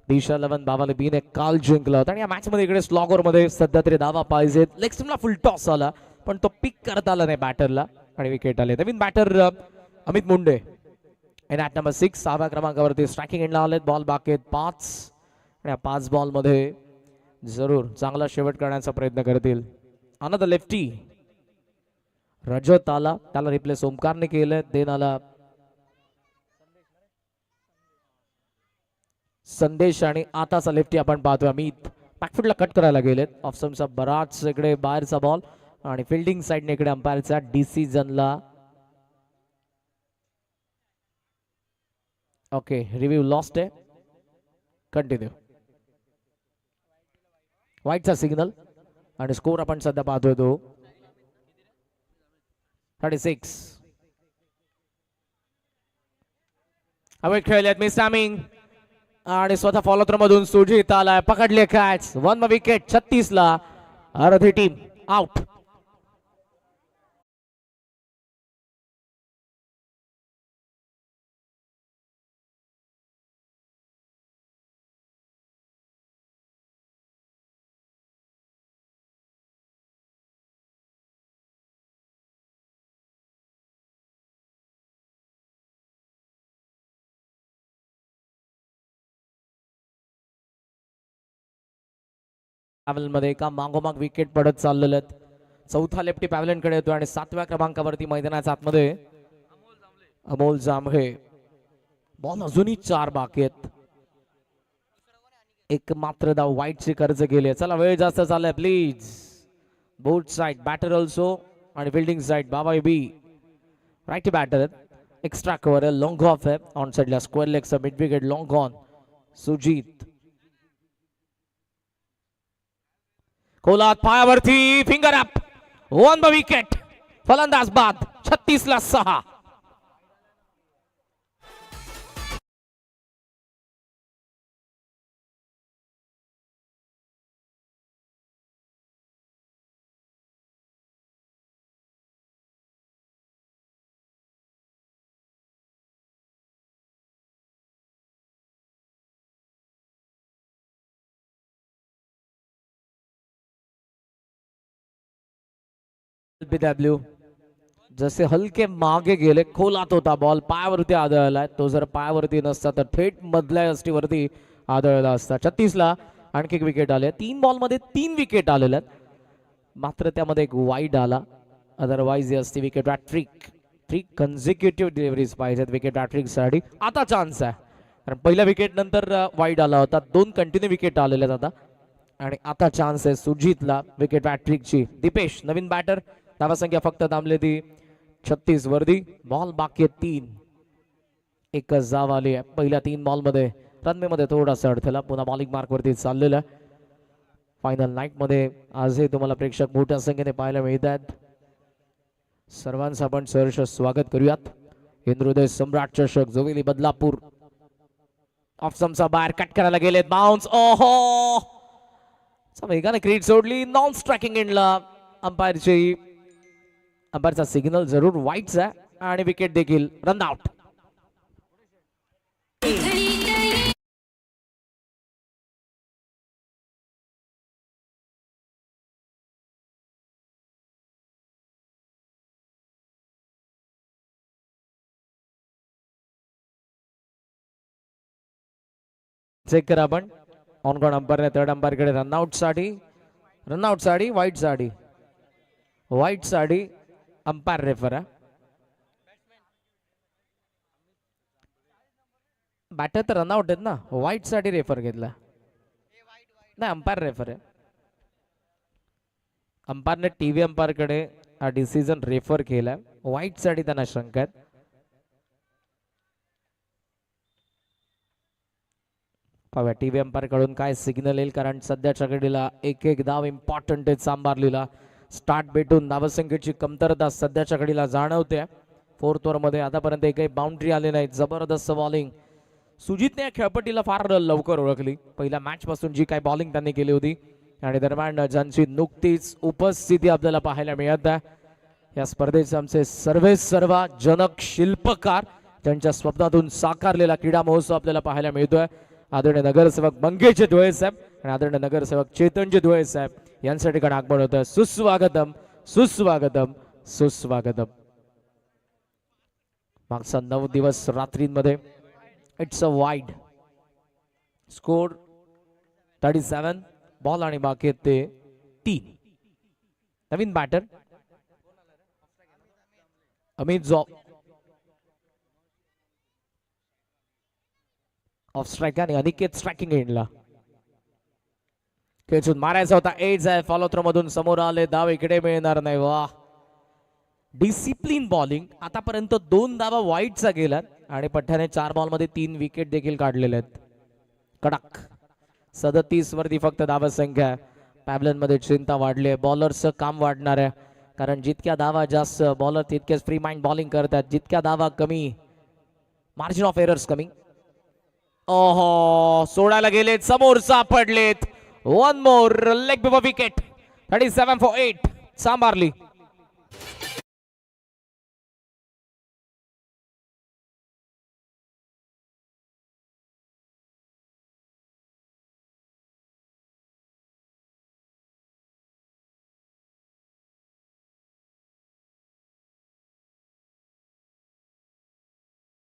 दिशा 11 बाबाले बीने काल जिंकला होता. आणि या मॅच मध्ये इकडे स्लॉगर मध्ये सध्या तरी धावा पाहिजेत. लेग स्पिनला फुल टॉस आला, पण तो पिक करता आला नाही बॅटरला आणि विकेट आले. नवीन बॅटर अमित मुंडे आणि ॲट नंबर 6 6व्या क्रमांकावरती स्ट्रायकिंग एंडला आलेत. बॉल बाकी आहेत 5 आणि 5 बॉल मध्ये जरूर चांगला शेवट करण्याचा प्रयत्न करतील. अनदर लेफ्टी रजत आला, त्याला रिप्लेस ओमकारने केलं. देन आला संदेश आणि आताचा लेफ्टी आपण पाहतोय अमित. बॅकफुटला कट करायला गेलेत. ऑफस्टम्पचा बराच इकडे बाहेरचा बॉल आणि फिल्डिंग साइडने इकडे अंपायरचा डिसिजनला. ओके रिव्ह्यू लॉस्ट आहे, कंटिन्यू. वाईटचा सिग्नल आणि स्कोर आपण सध्या पाहतोय तो 36. अवेट खेळलेत मिस टायमिंग आणि स्वतः फॉलो थ्रो मधून सुजित आलाय, पकडले कॅच, 1 विकेट. 36 ला अर्धी टीम आउट. मध्ये एका मागोमाग विकेट पडत चाललेले आहेत. चौथा लेफ्टी पॅव्हलियन कडे येतो आणि 7व्या क्रमांकावरती मैदानाच्या आतमध्ये अमोल जांभळे. बॉल अजूनही 4 बाकी आहेत. एक मात्र धाव वाईटची कर्ज गेली. चला वेळ जास्त चाललाय, please both side batter also आणि फिल्डिंग साइड बाबा be right batter. Extra cover आहे, लॉंग ऑफ आहे ऑन साइडला, स्क्वेअर लेगचा mid wicket long on. Sujit कोलात पायावरती, फिंगर अप, 1 विकेट. फलंदाज बाद. 36 ला 6. LBW. जसे हलके मागे गेले, खोलात होता बॉल, पायावरती आदळलाय. तो जर पायावरती नसता तर थेट मधल्या यष्टीवरती आदळला असता. 36ला आणखी एक विकेट आले. 3 बॉलमध्ये 3 विकेट आलेल्या आहेत. मात्र त्यामध्ये एक वाईड आला. अदरवाईज असती विकेट ट्रिक 3 कन्झिक्युटिव्ह डिलिव्हरीज पाहिजेत विकेट ट्रिक साठी. आता चान्स आहे, कारण पहिल्या विकेट नंतर वाईड आला होता. 2 कंटिन्यू विकेट आलेले आहेत आता, आणि आता चान्स आहे सुजितला विकेट ट्रिकची. दीपेश नवीन बॅटर. धावसंख्या फक्त थांबले ती 36 वरती. बॉल बाकी आहे 3. एकच जाव आली आहे पहिल्या 3 बॉलमध्ये. रनवेमध्ये थोडासा अडथळा, पुन्हा बॉलिंग मार्क वरती चाललेला आहे. फायनल नाईट मध्ये आजही तुम्हाला प्रेक्षक मोठ्या संख्येने पाहायला मिळत आहेत. सर्वांचं आपण सहर्ष स्वागत करूयात. इंद्रोदय सम्राट चषक जोवेली बदलापूर. ऑफसमचा बाहेर कट करायला गेलेत. बाउन्स. ओहो, वेगाने क्रीड सोडली. नॉन स्ट्रायकिंग एंडला अंपायरचा सिग्नल जरूर वाईटचा आहे, आणि विकेट देखील रन आउट. चेक करा आपण. On ground umpire third umpire कडे रनआउट साठी वाईट साठी अंपायर रेफर आहे. बॅटर तर रनआउट आहेत ना, वाईट साठी रेफर घेतला नाही, अंपायर रेफर आहे. अंपायरने टीव्ही अंपायर कडे हा डिसिजन रेफर केलाय. वाईट साठी त्यांना शंका आहेत. पाहूया टीव्ही अंपायर कडून काय सिग्नल येईल, कारण सध्याच्या घडीला एक धाव इम्पॉर्टंट आहे सांबारलीला. स्टार्ट भेटून धावसंख्येची कमतरता सध्याच्या घडीला जाणवते. 4th ओव्हर मध्ये आतापर्यंत एकही बाउंड्री आली नाही. जबरदस्त बॉलिंग. सुजितने या खेळपट्टीला फार लवकर ओळखली. पहिल्या मॅच पासून जी काही बॉलिंग त्यांनी केली होती, आणि दरम्यान ज्यांची नुकतीच उपस्थिती आपल्याला पाहायला मिळत आहे. या स्पर्धेचे आमचे सर्वा जनक शिल्पकार, ज्यांच्या स्वप्नातून साकारलेला क्रीडा महोत्सव आपल्याला पाहायला मिळतोय. आदरणीय नगरसेवक मंगेशजी धुळे साहेब आणि आदरणीय नगरसेवक चेतनजी धुळे साहेब यांच्या ठिकाणी आगमन होतं. सुस्वागतम सुस्वागतम सुस्वागतम. मागचा 9 दिवस रात्रींमध्ये it's a wide score 37 ball आणि बाकी ते 3. नवीन बॅटर अमित जॉब ऑफ स्ट्राईक आणि अनिकेत स्ट्रायकिंग एंडला. खेचून मारायचा होता. एज आहे. फॉलो थ्रो मधून समोर आले. धाव इकडे मिळणार नाही. वा, डिसिप्लिन बॉलिंग. आतापर्यंत 2 धावा वाईटचा गेल्यात, आणि पठ्याने 4 बॉल मध्ये 3 विकेट देखील काढलेले आहेत. कडक. 37 वरती फक्त धावा संख्या. पॅबलन मध्ये चिंता वाढली आहे. बॉलरचं काम वाढणार आहे, कारण जितक्या धावा जास्त बॉलर तितकेच फ्री माइंड बॉलिंग करतात. जितक्या धावा कमी, मार्जिन ऑफ एरर्स कमी. ओहो, सोडायला गेलेत. समोर सापडलेत. 1 मोर लेग बिफोर विकेट. 37 for 8 सांबारली.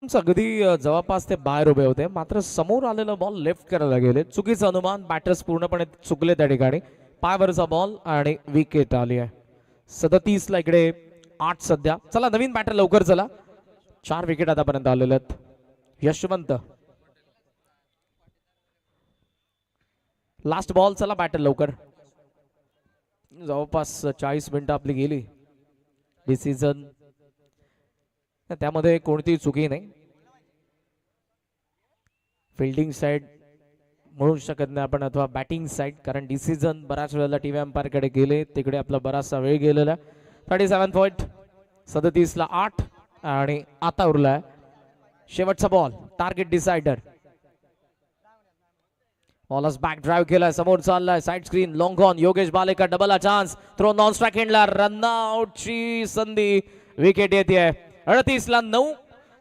अगदी जवळपास ते बाहेर उभे होते, मात्र समोर आलेला बॉल लेफ्ट करायला गेले. चुकीचं अनुमान. बॅटर्स पूर्णपणे चुकले त्या ठिकाणी. पायावरचा बॉल आणि विकेट आली आहे. 37 ला इकडे 8 सध्या. चला नवीन बॅटर लवकर चला. 4 विकेट आतापर्यंत आलेले आहेत. Yashwant last ball. चला बॅटर लवकर. जवळपास 40 मिनिटं आपली गेली. डिसिजन त्यामध्ये कोणतीही चुकी नाही. फिल्डिंग साइड म्हणू शकत नाही आपण, अथवा बॅटिंग साइड, कारण डिसिजन बऱ्याच वेळेला टीव्ही अंपायर कडे गेले. तिकडे आपला बराचसा वेळ गेलेला. 37 पॉइंट. 37 ला 8 आणि आता उरलाय शेवटचा ball. Target decider. Bowlers back drive केलाय. समोर चाललाय. Side screen long on. Yogesh Balekar double chance. Throw non strike एंडला. रन आउट ची संधी. विकेट येते. 38 ला 9.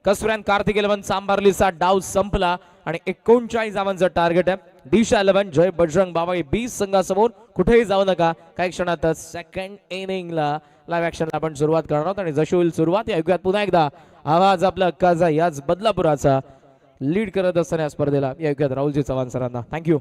कसुऱ्यान कार्तिक 11 सांबारलीचा डाव संपला आणि 39 धावांचं टार्गेट आहे. दिशा 11 जय बजरंग बाबाई 20 संघासमोर. कुठेही जाऊ नका. काही क्षणातच सेकंड इनिंगला लाईव्ह ऍक्शनला आपण सुरुवात करणार आहोत आणि जशी होईल सुरुवात ऐकूयात पुन्हा एकदा आवाज आपला हक्काचा याच बदलापुराचा लीड करत असताना या स्पर्धेला ऐकूयात राहुलजी चव्हाण सरांना. थँक्यू.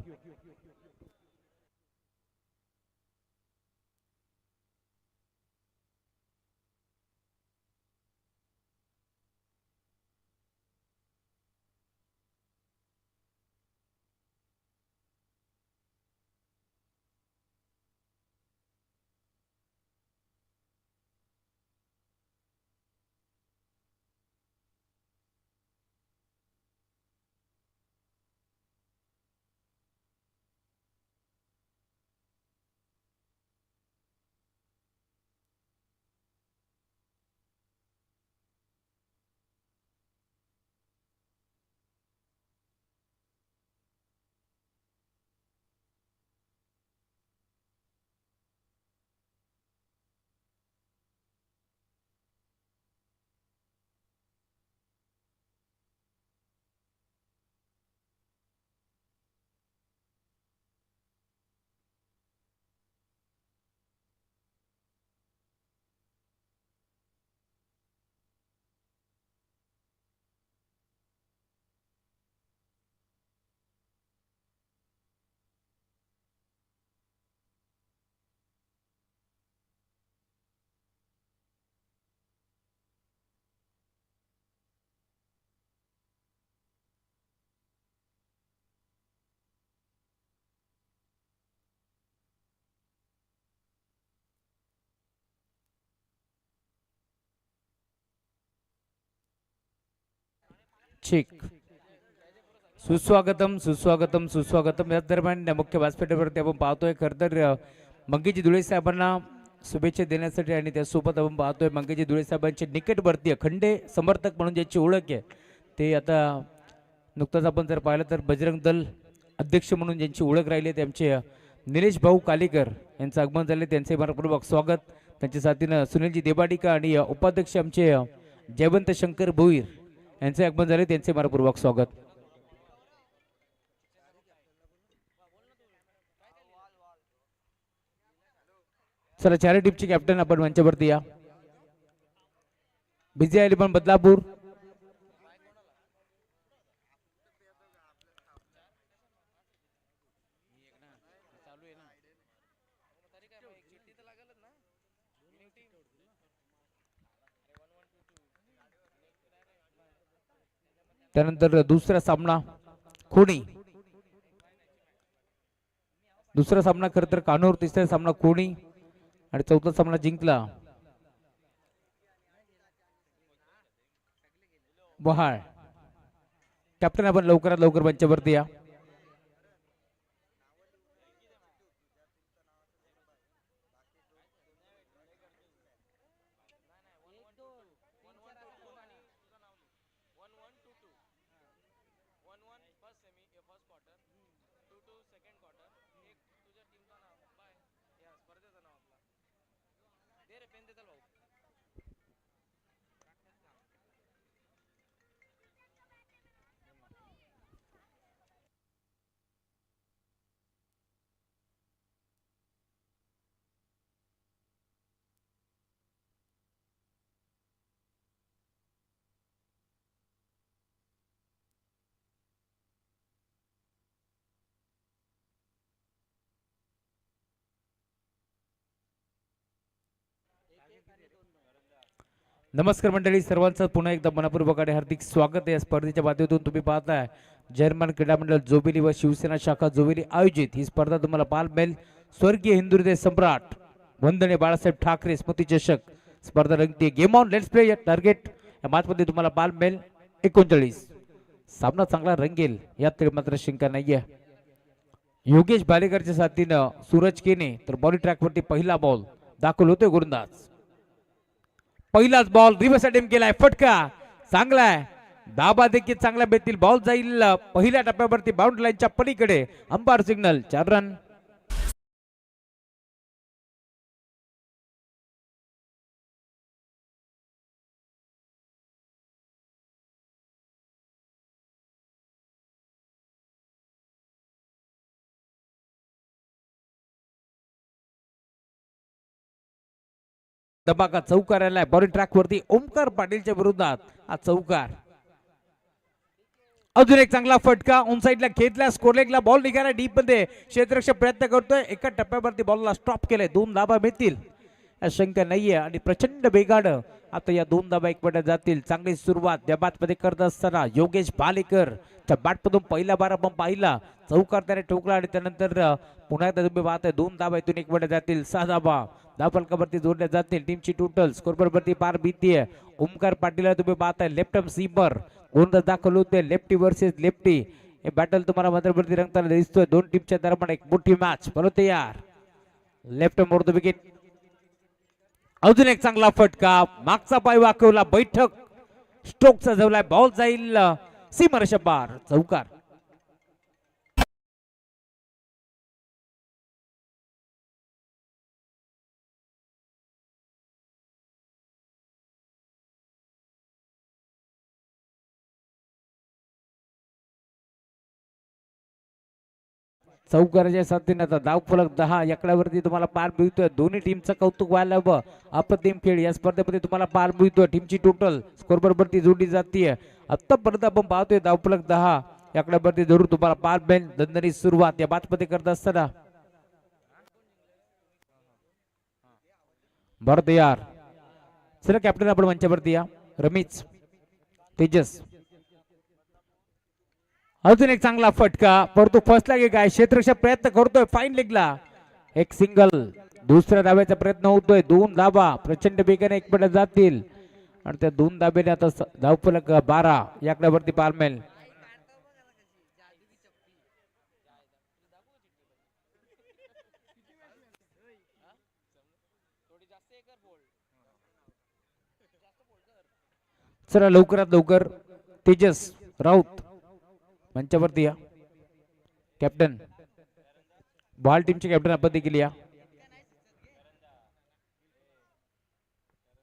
ठीक. सुस्वागतम सुस्वागतम सुस्वागतम. याच दरम्यान मुख्य व्यासपीठावरती आपण पाहतोय खरं तर मंगेजी धुळे साहेबांना शुभेच्छा देण्यासाठी आणि त्यासोबत आपण पाहतोय मंगेजी धुळे साहेबांचे निकटवर्तीय खंडे समर्थक म्हणून ज्याची ओळख आहे ते आता नुकतंच आपण जर पाहिलं तर बजरंग दल अध्यक्ष म्हणून ज्यांची ओळख राहिली आहे त्यांचे निलेश भाऊ कालीकर यांचं आगमन झाले. त्यांचे मनपूर्वक स्वागत. त्यांच्या साथीनं सुनीलजी देबाडीका आणि उपाध्यक्ष आमचे जयवंत शंकर भोईर यांचे आगमन झाले. त्यांचे मनपूर्वक स्वागत. चला चारही टीमचे कॅप्टन आपण मंचावरती या. बिझी आली पण बदलापूर. त्यानंतर दुसरा सामना कोणी, दुसरा सामना खरं तर कानूर, तिसरा सामना कोणी आणि चौथा सामना जिंकला बहाळ. कॅप्टन आपण लवकरात लवकर मंचावरती या. नमस्कार मंडळी, सर्वांचं पुन्हा एकदा मनपूर्वक आणि हार्दिक स्वागत आहे. या स्पर्धेच्या माध्यमातून तुम्ही पाहताय जर्मन क्रीडा मंडळ जोबिली व शिवसेना शाखा जोबिली आयोजित ही स्पर्धा तुम्हाला पाहायला मिळेल. स्वर्गीय हिंदू हृदय सम्राट वंदनीय बाळासाहेब ठाकरे स्मृती चषक स्पर्धा रंगते. Game on, let's play target या मॅचमध्ये तुम्हाला पाहायला मिळेल 39. सामना चांगला रंगेल यात मात्र शंका नाहीये. योगेश बालेकरच्या साथीनं सूरज केने तर बॉली ट्रॅकवरती पहिला बॉल दाखल होतोय गोलंदाज. पहिलाच बॉल रिव्हर्स अटेम्प्ट केलाय, फटका चांगलाय, दाबा देखील चांगला भेटतील. बॉल जाईल पहिल्या टप्प्यावरती बाउंड्री लाईनच्या पलीकडे. Umpire signal 4 run. धमाका चौकार आलाय बॉलिंग ट्रॅक वरती ओमकार पाटीलच्या विरोधात हा चौकार. अजून एक चांगला फटका ऑन साइडला घेतला स्कोर लेगला बॉल निघाला डीप मध्ये क्षेत्ररक्षक प्रयत्न करतोय एका टप्प्यावरती बॉलला स्टॉप केलाय 2 धाबा मिळतील शंका नाहीये आणि प्रचंड वेगानं आता या 2 धाबा एकवटत जातील. चांगली सुरुवात या बॅटमध्ये करत असताना योगेश भालेकर त्या बॅटमधून पहिला बार आपण पाहिला चौकार त्याने ठोकला आणि त्यानंतर पुन्हा एकदा तुम्ही पाहताय 2 धाबा इथून एकवटत जातील 6 धाबा धावफलकावरती जोडल्या जातील. टीमची टोटल स्कोरवरती पार भीतीये. ओमकार पाटील तुम्ही पाहताय लेफ्ट आर्म सीमर गोंधळ दाखल होते लेफ्टी वर्सेस लेफ्टी हे बॅटल तुम्हाला मात्रवरती रंगताना दिसतोय. 2 टीमच्या दरम्यान एक मोठी मॅच परत यार लेफ्ट मोर द विकेट. अजून एक चांगला फटका मागचा पाय वाकवला बैठक स्ट्रोकचा जवलाय बॉल जाईल सीमारेषा पार चौकार. चौकाराच्या साथीने आता धावफलक 10 याकड्यावरती तुम्हाला पार मिळतोय. दोन्ही टीमचं कौतुक व्हायला हवं. अप्रतिम खेळ या स्पर्धेमध्ये तुम्हाला पार मिळतोय. टीमची टोटल स्कोर बरोबरती जोडली जाते. आतापर्यंत आपण पाहतोय धावफलक 10 याकड्यावरती जरूर तुम्हाला पार मिळेल. दणदणीत सुरुवात या बातमध्ये करत असताना भारत यार चला कॅप्टन आपण मंचावरती या रमेश तेजस. अजून एक चांगला फटका परंतु फसला की काय क्षेत्ररक्षक प्रयत्न करतोय फाईन लेगला एक सिंगल. दुसऱ्या धाब्याचा प्रयत्न होतोय 2 धाबा प्रचंड वेगाने एकवटत जातील आणि त्या 2 धाब्याने आता धावफलक 12 याकड्यावरती पार मिळेल. चला लवकरात लवकर तेजस राऊत मंचावरती या. कॅप्टन बॉल टीमचे कॅप्टन आपण देखील या.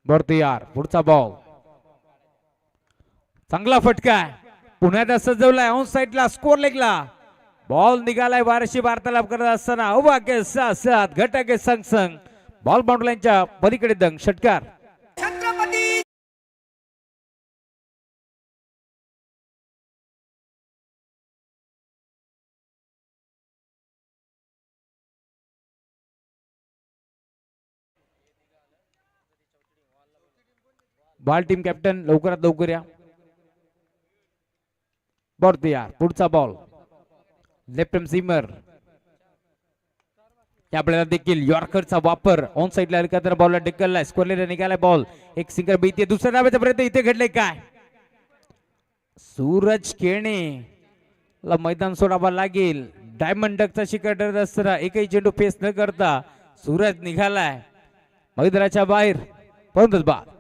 वरती यार पुढचा बॉल चांगला फटका पुण्यात सजवलाय ऑन साइडला स्कोर लेगला बॉल निघालाय. वारशी वार्तालाप करत असताना अवाके साथ घटाके संग संग बॉल बाउंड्रीच्या पलीकडे दंग षटकार. बॉल टीम कॅप्टन लवकरात लवकर या. बॉल यार पुढचा बॉल लेफ्ट आर्म सीमर आपल्याला देखील यॉर्करचा वापर ऑन साइडला हलका बॉलला ढकललाय स्कोरलेला निघालाय बॉल एक सिंगल बीते. दुसऱ्या धाब्याचा प्रयत्न इथे घडलाय काय सूरज केणे ला मैदान सोडावा लागेल. डायमंड डकचा शिकार ठरत असताना एकही चेंडू फेस न करता सूरज निघालाय मैदानाच्या बाहेर. परंतु बाद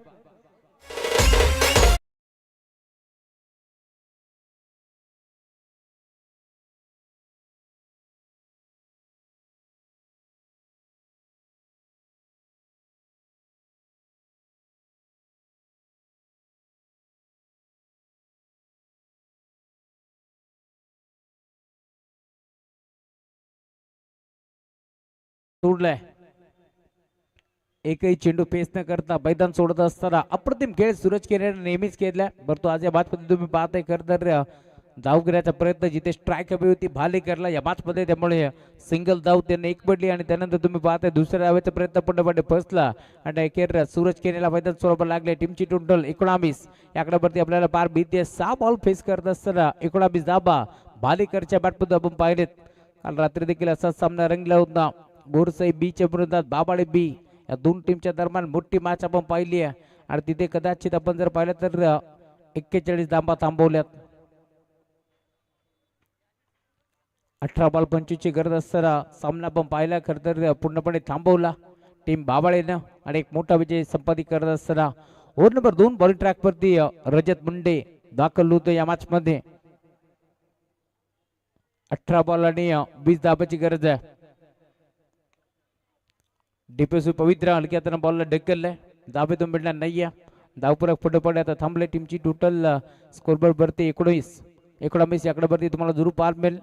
सोडलाय एकही चेंडू पेस न करता मैदान सोडत असताना अप्रतिम खेळ सूरज केने नेहमीच केलाय. बरं तो आज या मॅच मध्ये तुम्ही पाहताय खरं तर धावगिऱ्याचा प्रयत्न जिथे स्ट्राईक हवी होती भालेकरला या मॅच मध्ये त्यामुळे सिंगल धाव त्यांनी एक पडली आणि त्यानंतर तुम्ही पाहताय दुसऱ्या धावेचा प्रयत्न पूर्णपणे फसला आणि अखेर सूरज केनेला मैदान सोडावं लागले. टीमची टोटल 19 याकड्यावरती आपल्याला पार भीती 6 बॉल फेस करत असताना 19 धाबा भालेकरच्या बॅटमध्ये आपण पाहिलेत. काल रात्री देखील असाच सामना रंगला होता. बोरसाई बीच्या विरोधात बाबाळे बी या 2 टीमच्या दरम्यान मोठी मॅच आपण पाहिली आहे आणि तिथे कदाचित आपण जर पाहिलं तर 41 धाबा थांबवल्यात. 18 बॉल 25 ची गरज असताना सामना आपण पाहिला खरं तर पूर्णपणे थांबवला टीम बाबाळेनं आणि एक मोठा विजय संपादित करत असताना ओव्हर नंबर 2 बॉलिंग ट्रॅक वरती रजत मुंडे दाखल होतो या मॅच मध्ये. 18 बॉल आणि 20 धाबाची गरज आहे. डिफेन्सिव पवित्र हलक्या बॉलला ढकललाय धाबेतून मिळणार नाहीये. धावपूरक पुढे पडे आता थांबले. टीमची टोटल स्कोरबोर्ड वरती 19 याकडे वरती तुम्हाला जरूर पार मिळेल.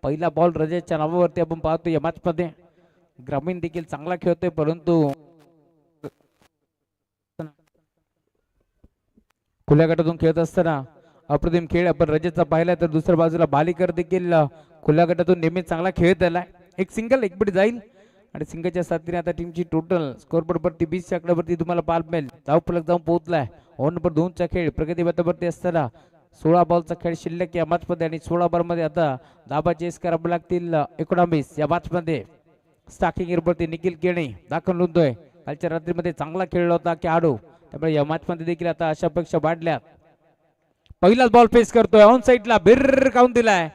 पहिला बॉल रजतच्या नावावरती आपण पाहतो या मॅच मध्ये. ग्रामीण देखील चांगला खेळतोय परंतु खुल्या गटातून खेळत असताना अप्रतिम खेळ आपण रजतचा पाहिला, तर दुसऱ्या बाजूला भालीकर देखील खुल्या गटातून नेहमी चांगला खेळत आलाय. एक सिंगल एक बट जाईल आणि सिंगलच्या साथीने आता टीमची टोटल स्कोरबोर्ड वरती 20 आकड्यावरती तुम्हाला पाल मिळेल. धावफलक जाऊन पोहोचलाय. ओव्हर नंबर 2 चा खेळ प्रगती पथावरती असताना 16 बॉलचा खेळ शिल्लक या मॅच मध्ये आणि 16 बॉल मध्ये आता धाबा चेस करावे लागतील 19 या मॅच मध्ये. स्टार्टिंग वरती निखिल केणे दाखल नोंदतोय. कालच्या रात्रीमध्ये चांगला खेळला होता खेळाडू, त्यामुळे या मॅच मध्ये देखील आता अशा अपेक्षा वाढल्यात. पहिलाच बॉल फेस करतोय ऑन साइडला, बिर्र काऊन दिलाय.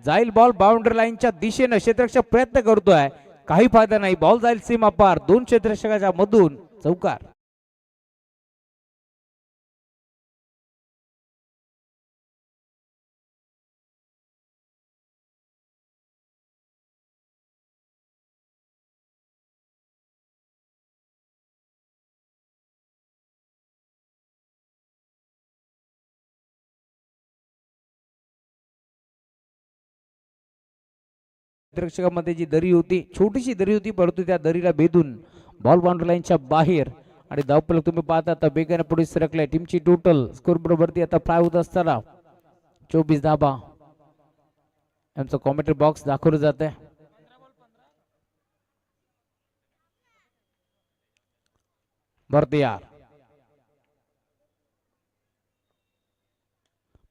जाईल बॉल बाउंड्री लाईनच्या दिशेनं, क्षेत्ररक्षक प्रयत्न करतोय, काही फायदा नाही. बॉल जाईल सीमा पार, 2 क्षेत्ररक्षकाच्या मधून चौकार. क्षेत्ररक्षकामध्ये जी दरी होती, छोटीशी दरी होती, परंतु त्या दरीला भेदून बॉल बाउंड्री लाईनच्या बाहेर आणि धावफलक तुम्ही पाहता आता वेगाने पुढे सरकलाय. टीमची टोटल स्कोर बरोबरती आता फ्राय होत असताना 24 धाबा यांचं कॉमेंट्री बॉक्स दाखवलं जात आहे.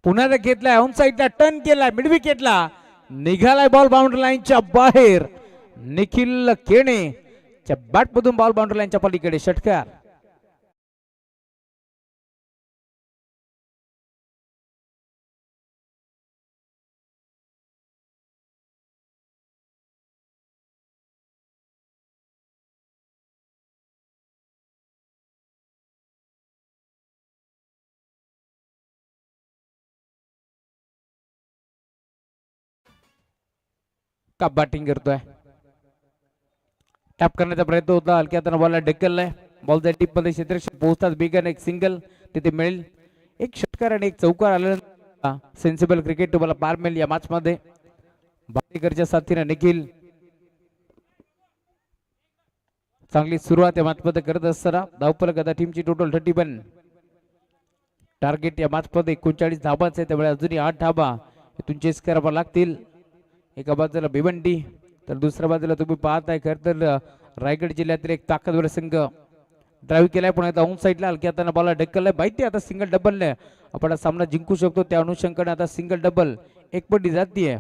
पुन्हा घेतलाय ऑन साइडला, टर्न केलाय, मिड विकेटला निघालाय बॉल बाउंड्री लाईनच्या बाहेर. निखिल केणे च्या बॅट मधून बॉल बाउंड्री लाईनच्या पलीकडे षटकार. का बॅटिंग करतोय, टॅप करण्याचा प्रयत्न होता, हलक्या हाताने बॉलला ढकललाय. बॉलच्या टीप मध्ये क्षेत्ररक्षक पोहोचतात वेगाने, एक सिंगल तिथे मिळेल. एक षटकार आणि एक चौकार आल्यानंतर सेन्सिबल क्रिकेट तुम्हाला पार मिळेल या मॅच मध्ये. भाटीकरच्या साथीने निखिल चांगली सुरुवात या मॅच मध्ये करत असताना धावफलक आता टीमची टोटल 31. टार्गेट या मॅच मध्ये 39 धाबांचे, त्यामुळे अजूनही 8 धाबा इथून चेस करावा लागतील. एका बाजूला भिवंडी तर दुसऱ्या बाजूला तुम्ही पाहताय खर तर रायगड जिल्ह्यातील एक ताकदवर संघ ड्राईव्ह केलाय. पण आता ऑन साइडला हलक्या हाताने बॉल ढकललाय, माहिती आता सिंगल डबलने आपण सामना जिंकू शकतो. त्या अनुषंगाने आता सिंगल डबल एक पट्टी जातीये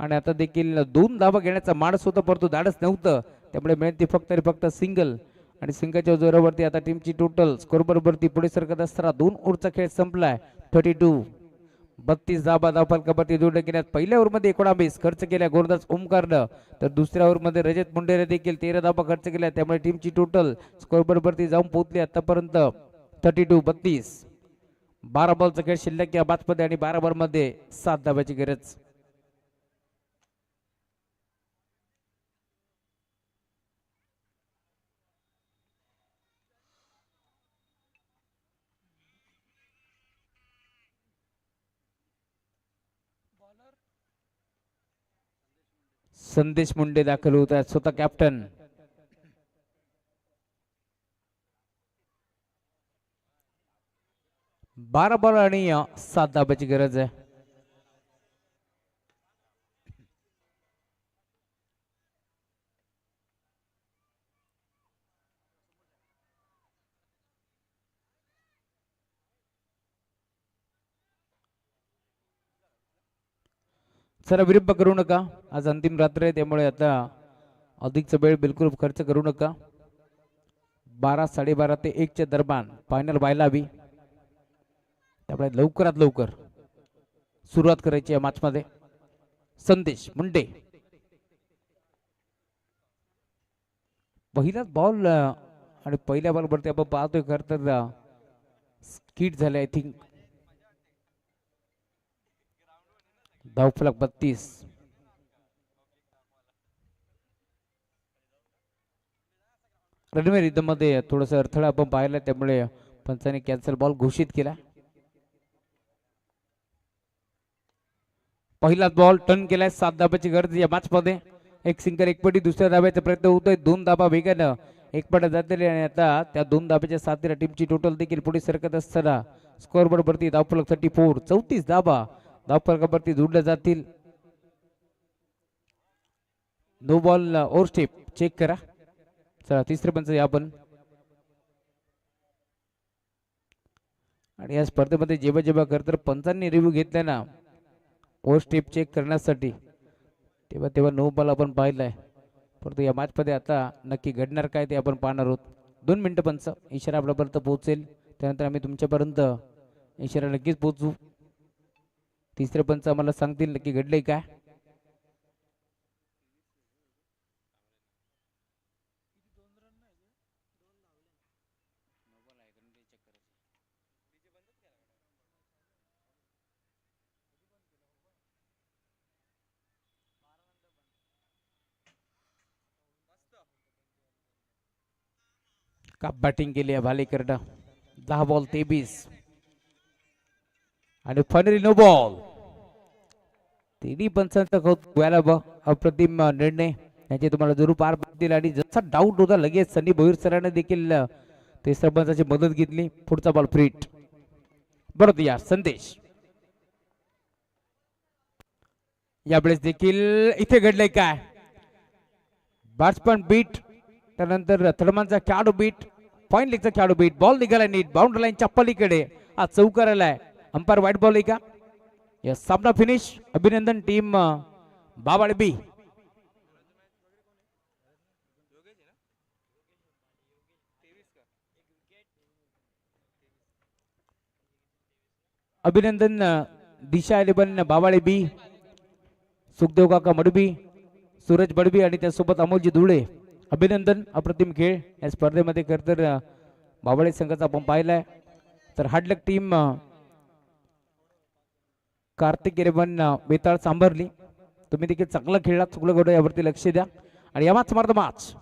आणि आता देखील 2 धाबा घेण्याचा माणूस होता, परंतु धाडस नव्हतं, त्यामुळे मिळते फक्त सिंगल. आणि सिंगलच्या जोरावरती आता टीमची टोटल स्कोर बरोबरती पुढे सरकत असताना 2 ओव्हरचा खेळ संपलाय. 32 धाबा धावफलकावरती जोडले गेल्यात. पहिल्या ओव्हरमध्ये 19 खर्च केल्या गोलंदाज ओमकारनं, तर दुसऱ्या ओव्हरमध्ये रजत मुंडेने देखील 13 धाबा खर्च केल्या, त्यामुळे टीमची टोटल स्कोर बरोबरती जाऊन पोहोचली आतापर्यंत 32. 12 बॉलचा खेळ शिल्लक या मॅचमध्ये आणि 12 बॉलमध्ये 7 धाब्याची गरज. संदेश मुंडे दाखल होत आहेत, स्वतः कॅप्टन. बारा बॉल आणि 7 धाब्याची गरज आहे. सर विलंब करू नका, आज अंतिम रात्र आहे, त्यामुळे आता अधिकचा वेळ बिलकुल खर्च करू नका. 12, 12:30 ते 1 च्या दरम्यान फायनल व्हायला हवी, त्यामुळे लवकरात लवकर सुरुवात करायची या मॅच मध्ये. संदेश मुंडे पहिलाच बॉल आणि पहिल्या बॉल वरती आपण पाहतोय खर तर स्किट झाले. आय थिंक धावफलक 32. रणवीर रिदम मध्ये थोडस अडथळा आपण पाहिला, त्यामुळे पंचाने कॅन्सल बॉल घोषित केला. पहिलाच बॉल टर्न केलाय, 7 धाब्याची गरज या मॅच मध्ये. एक सिंगल एक पटी, दुसऱ्या धाब्याचा प्रयत्न होतोय, 2 धाबा वेगानं एक पट जाते आणि आता त्या 2 धाब्याच्या साथीला टीमची टोटल देखील पुढे सरकत असताना स्कोअर बोर्ड वरती धावफलक 34 34 धाबा धावफलकावरती जोडल्या जातील. No ball over step check करा. चला तिसरे पंच या आपण. आणि या स्पर्धेमध्ये जेव्हा जेव्हा खरं तर पंचांनी रिव्ह्यू घेतला ना ओव्हर स्टेप चेक करण्यासाठी तेव्हा तेव्हा नो बॉल आपण पाहिलाय. परंतु या मॅचमध्ये आता नक्की घडणार काय ते आपण पाहणार आहोत. 2 मिनिटं पंच इशारा आपल्यापर्यंत पोहोचेल त्यानंतर आम्ही तुमच्यापर्यंत इशारा नक्कीच पोहोचू. तिसरे पंच आम्हाला सांगतील नक्की घडलंय काय. का बॅटिंग केली आहे भालेकरनं. 10 बॉल 23 आणि फायनली नो बॉल. तिन्ही पंचांचा कौतुक व्हायला बघ. अप्रतिम निर्णय यांचे तुम्हाला जरूर पार पडतील. आणि जसा डाऊट होता लगेच सनी भोईर सरांनी देखील तिसऱ्या पंचाची मदत घेतली. पुढचा बॉल फ्रीट बरोबर या संदेश. यावेळेस देखील इथे घडलंय काय. बॅट्समन बीट त्यानंतर थर्डमनचा खेळाडू बीट पॉइंट लेगचा खेळाडू बीट. बॉल निघाला नीट बाउंड्री लाईनच्या पलीकडे. हा चौकार आलाय. अंपायर वाईट बॉल आहे का. या सामना फिनिश. अभिनंदन टीम बाबाळे बी. अभिनंदन दिशा 11 बाबाळे बी. सुखदेव काका मडबी सूरज बडबी आणि त्यासोबत अमोलजी धुळे. अभिनंदन अप्रतिम खेळ या स्पर्धेमध्ये खरं तर बाबाळे संघाचा आपण पाहिलाय. तर हार्डलक टीम कार्तिक 11 बेताळ सांभारली. तुम्ही देखील चांगला खेळला. चुकलं घडो यावरती लक्ष द्या. आणि या मॅच मार्द मॅच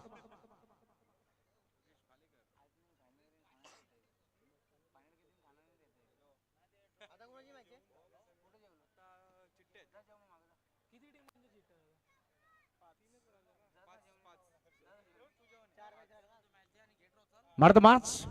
मार्द मॅच.